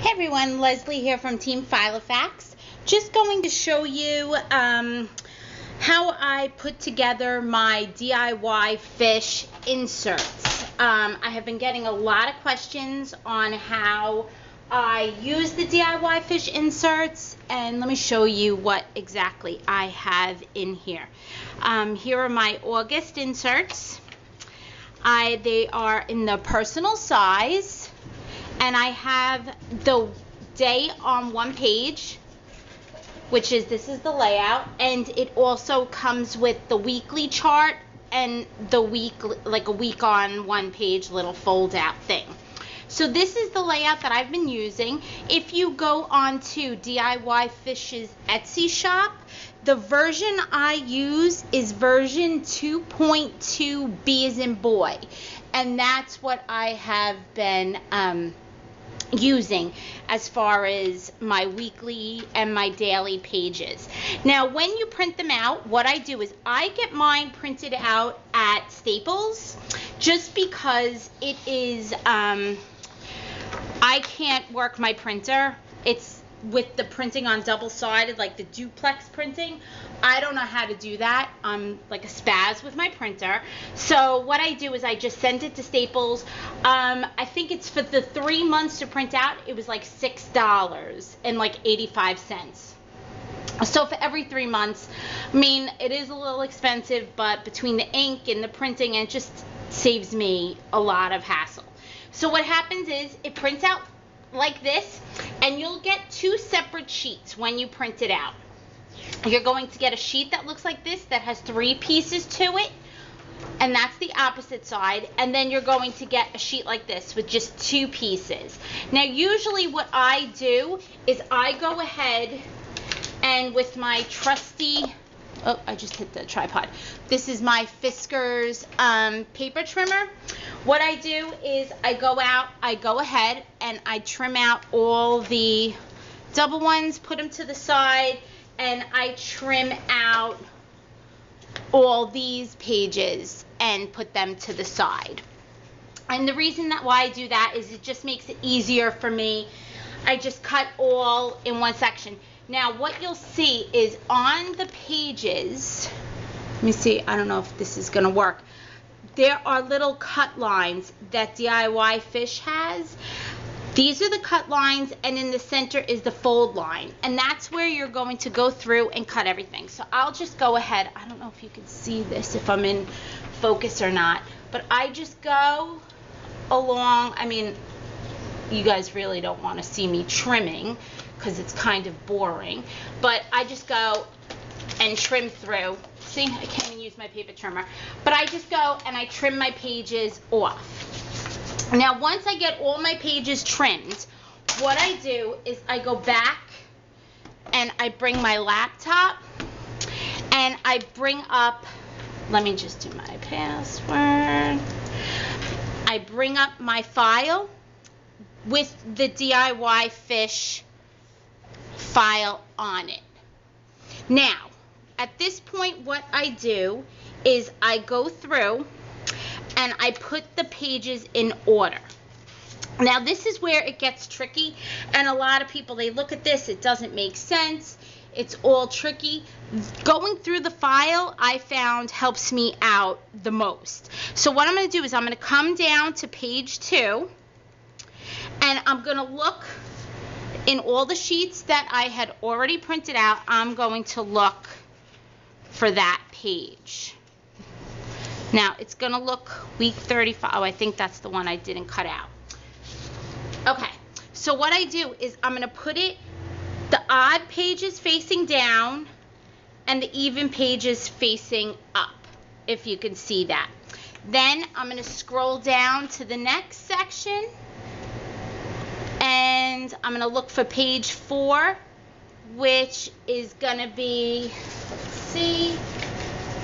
Hey everyone, Leslie here from Team Filofax. Just going to show you how I put together my DIYFish inserts. I have been getting a lot of questions on how I use the DIYFish inserts, and let me show you what exactly I have in here. Here are my August inserts. They are in the personal size. And I have the day on one page, which is, this is the layout, and it also comes with the weekly chart and the week, like a week on one page little fold out thing. So this is the layout that I've been using. If you go on to DIYFish's Etsy shop, the version I use is version 2.2 B as in boy, and that's what I have been using as far as my weekly and my daily pages. Now when you print them out, what I do is I get mine printed out at Staples, just because it is I can't work my printer. It's with the printing on double-sided, like the duplex printing. I don't know how to do that. I'm like a spaz with my printer. So what I do is I just send it to Staples. I think it's for the 3 months to print out, it was like $6.85. So for every 3 months, I mean, it is a little expensive, but between the ink and the printing, it just saves me a lot of hassle. So what happens is it prints out like this, and you'll get two separate sheets when you print it out. You're going to get a sheet that looks like this that has 3 pieces to it, and that's the opposite side, and then you're going to get a sheet like this with just 2 pieces. Now usually what I do is I go ahead and with my trusty, oh, I just hit the tripod. This is my Fiskars paper trimmer. What I do is I go ahead and I trim out all the double ones, put them to the side, and I trim out all these pages and put them to the side. And the reason that why I do that is it just makes it easier for me. I just cut all in one section. Now what you'll see is on the pages, let me see, I don't know if this is gonna work. There are little cut lines that DIYFish has. These are the cut lines, and in the center is the fold line, and that's where you're going to go through and cut everything. So I'll just go ahead. I don't know if you can see this, if I'm in focus or not, but I just go along. I mean, you guys really don't want to see me trimming because it's kind of boring, but I just go and trim through. See, I can't even use my paper trimmer, but I just go and I trim my pages off. Now once I get all my pages trimmed, what I do is I go back and I bring my laptop and I bring up, let me just do my password. I bring up my file with the DIYFish file on it. Now, at this point, what I do is I go through and I put the pages in order. Now, this is where it gets tricky, and a lot of people, they look at this, it doesn't make sense, it's all tricky. Going through the file, I found, helps me out the most. So what I'm going to do is I'm going to come down to page 2, and I'm going to look in all the sheets that I had already printed out. I'm going to look for that page. Now it's gonna look week 35. Oh, I think that's the one I didn't cut out. Okay, so what I do is I'm gonna put it, the odd pages facing down and the even pages facing up, if you can see that. Then I'm gonna scroll down to the next section and I'm gonna look for page 4, which is gonna be, let's see,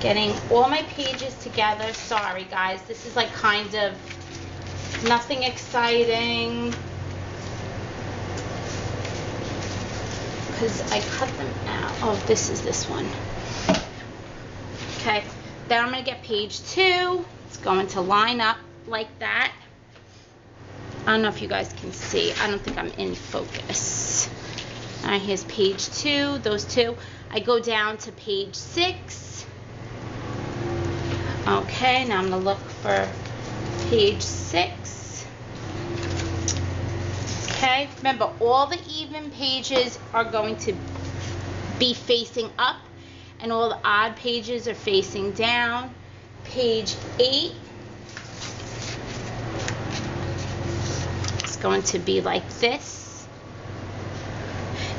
getting all my pages together. Sorry guys, this is like kind of nothing exciting because I cut them out. Oh, this is this one. Okay, then I'm gonna get page 2. It's going to line up like that. I don't know if you guys can see. I don't think I'm in focus. All right, here's page 2, those 2. I go down to page 6. Okay, now I'm going to look for page 6. Okay, remember all the even pages are going to be facing up and all the odd pages are facing down. Page 8 is going to be like this.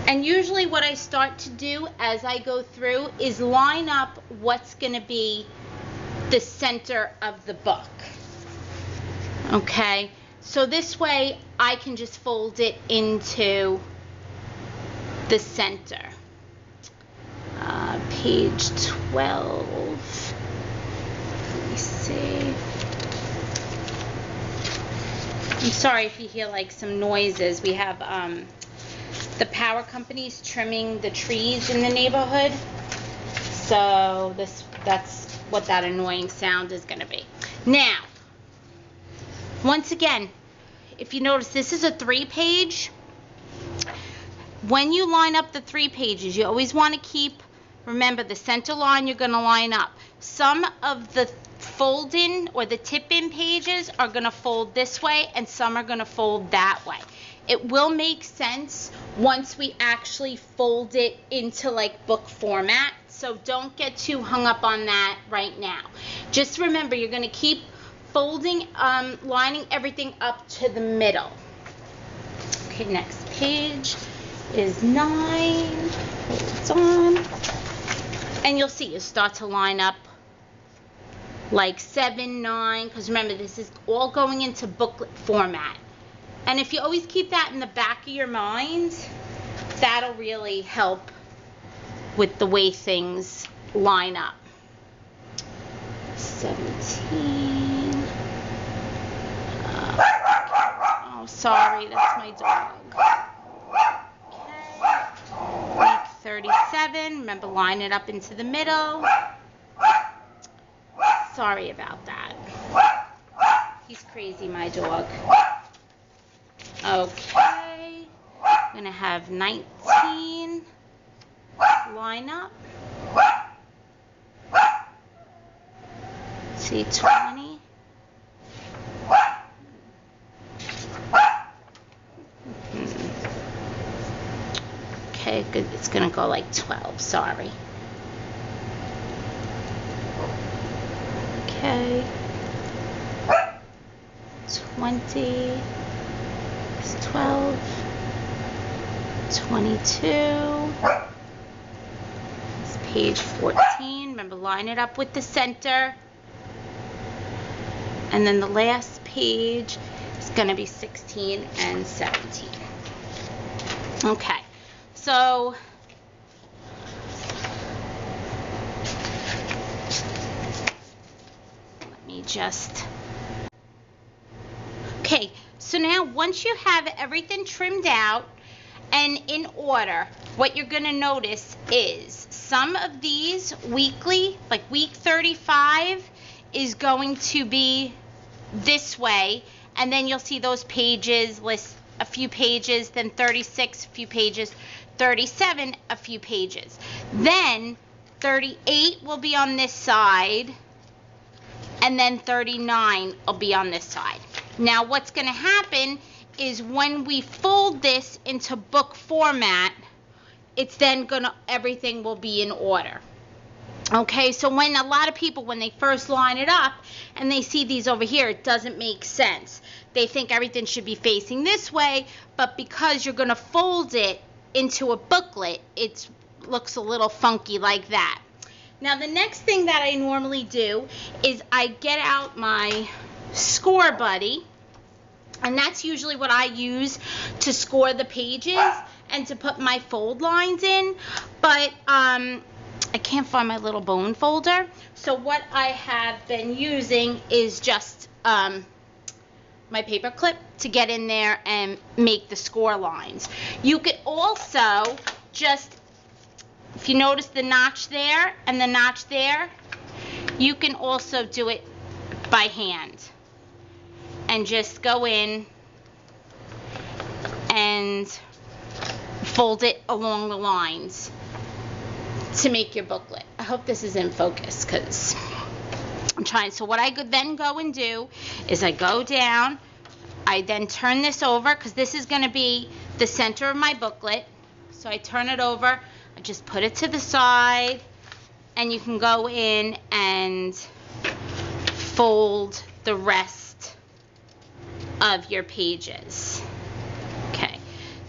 And usually what I start to do as I go through is line up what's going to be the center of the book. Okay, so this way I can just fold it into the center. Page 12. Let me see. I'm sorry if you hear like some noises. We have the power companies trimming the trees in the neighborhood. So that's what that annoying sound is going to be. Now, once again, if you notice, this is a 3-page. When you line up the 3 pages, you always want to keep, remember, the center line you're going to line up. Some of the fold-in or the tip-in pages are going to fold this way, and some are going to fold that way. It will make sense once we actually fold it into like book format, so don't get too hung up on that right now. Just remember, you're going to keep folding, lining everything up to the middle. Okay, next page is 9. Hold on. And you'll see, you start to line up like 7, 9, because remember, this is all going into booklet format. And if you always keep that in the back of your mind, that'll really help with the way things line up. 17. Oh, sorry, that's my dog. Okay. Week 37. Remember, line it up into the middle. Sorry about that. He's crazy, my dog. Okay. I'm going to have 19 line up. See, 20. Okay, good. It's going to go like 12. Sorry. Okay. 20. 12. 22. It's page 14. Remember, line it up with the center. And then the last page is going to be 16 and 17. Okay, so let me just... Okay, so now once you have everything trimmed out and in order, what you're going to notice is some of these weekly, like week 35, is going to be this way, and then you'll see those pages list a few pages, then 36 a few pages, 37 a few pages, then 38 will be on this side, and then 39 will be on this side. Now what's going to happen is when we fold this into book format, it's then gonna, everything will be in order. Okay, so when a lot of people, when they first line it up and they see these over here, it doesn't make sense. They think everything should be facing this way, but because you're going to fold it into a booklet, it looks a little funky like that. Now, the next thing that I normally do is I get out my score buddy, and that's usually what I use to score the pages and to put my fold lines in, but I can't find my little bone folder. So what I have been using is just my paper clip to get in there and make the score lines. You could also just, if you notice the notch there and the notch there, you can also do it by hand and just go in fold it along the lines to make your booklet. I hope this is in focus because I'm trying. So what I could then go and do is I go down, I then turn this over because this is going to be the center of my booklet. So I turn it over, I just put it to the side, and you can go in and fold the rest of your pages. Okay,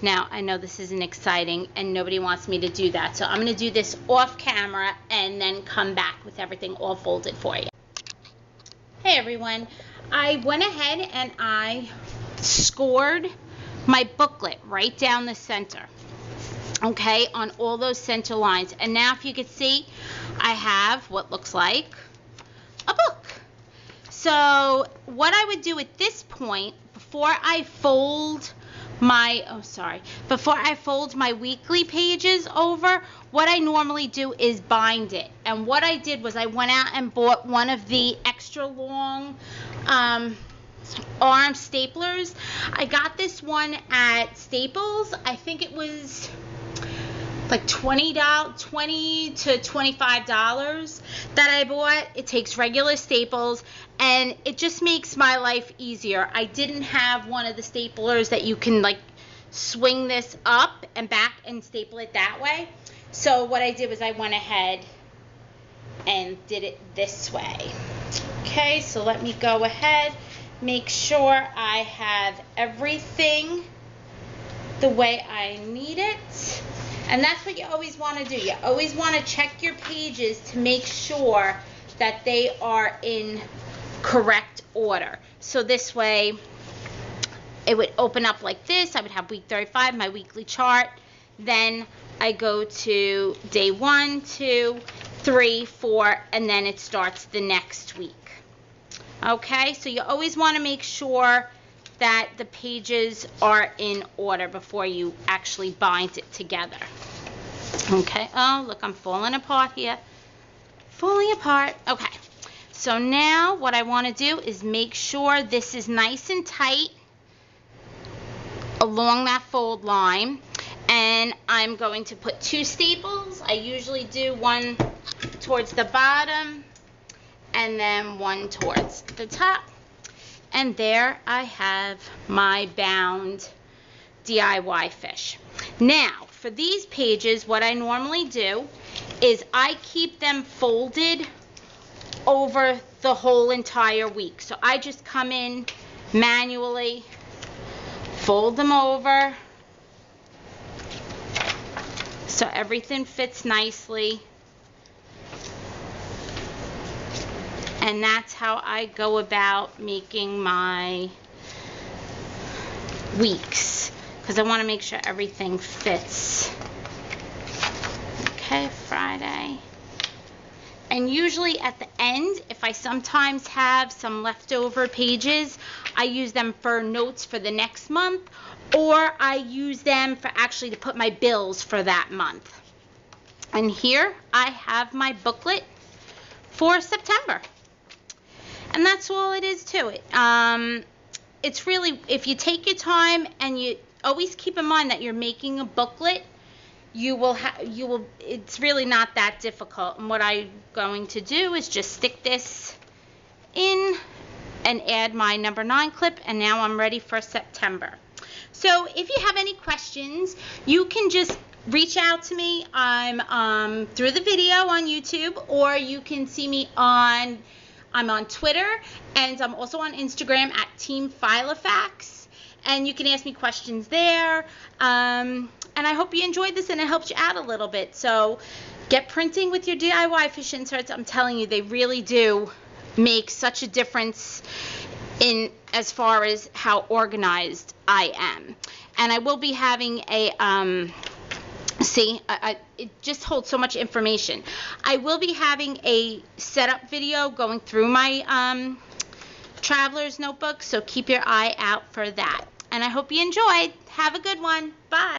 now I know this isn't exciting and nobody wants me to do that, so I'm going to do this off camera and then come back with everything all folded for you. Hey everyone, I went ahead and I scored my booklet right down the center, okay, on all those center lines. And now if you can see, I have what looks like a book. So what I would do at this point, before I fold my weekly pages over, what I normally do is bind it. And what I did was I went out and bought one of the extra long arm staplers. I got this one at Staples. I think it was like $20 to $25 that I bought. It takes regular staples and it just makes my life easier. I didn't have one of the staplers that you can like swing this up and back and staple it that way. So what I did was I went ahead and did it this way. Okay, so let me go ahead, make sure I have everything the way I need it. And that's what you always want to do. You always want to check your pages to make sure that they are in correct order. So this way, it would open up like this. I would have week 35, my weekly chart. Then I go to day 1, 2, 3, 4, and then it starts the next week. Okay, so you always want to make sure that the pages are in order before you actually bind it together. Okay, oh look, I'm falling apart here. Falling apart. Okay, so now what I want to do is make sure this is nice and tight along that fold line. And I'm going to put 2 staples. I usually do one towards the bottom and then one towards the top. And there I have my bound DIYFish. Now, for these pages, what I normally do is I keep them folded over the whole entire week. So I just come in manually, fold them over, so everything fits nicely. And that's how I go about making my weeks, because I want to make sure everything fits. Okay, Friday. And usually at the end, if I sometimes have some leftover pages, I use them for notes for the next month, or I use them for actually to put my bills for that month. And here I have my booklet for September. And that's all it is to it. It's really, if you take your time and you always keep in mind that you're making a booklet, it's really not that difficult. And what I'm going to do is just stick this in and add my number 9 clip, and now I'm ready for September. So if you have any questions, you can just reach out to me. I'm through the video on YouTube, or you can see me I'm on Twitter, and I'm also on Instagram at Team Filofax, and you can ask me questions there. And I hope you enjoyed this and it helped you out a little bit. So get printing with your DIYFish inserts. I'm telling you, they really do make such a difference in as far as how organized I am. And I will be having a it just holds so much information. I will be having a setup video going through my traveler's notebook, so keep your eye out for that. And I hope you enjoyed. Have a good one. Bye.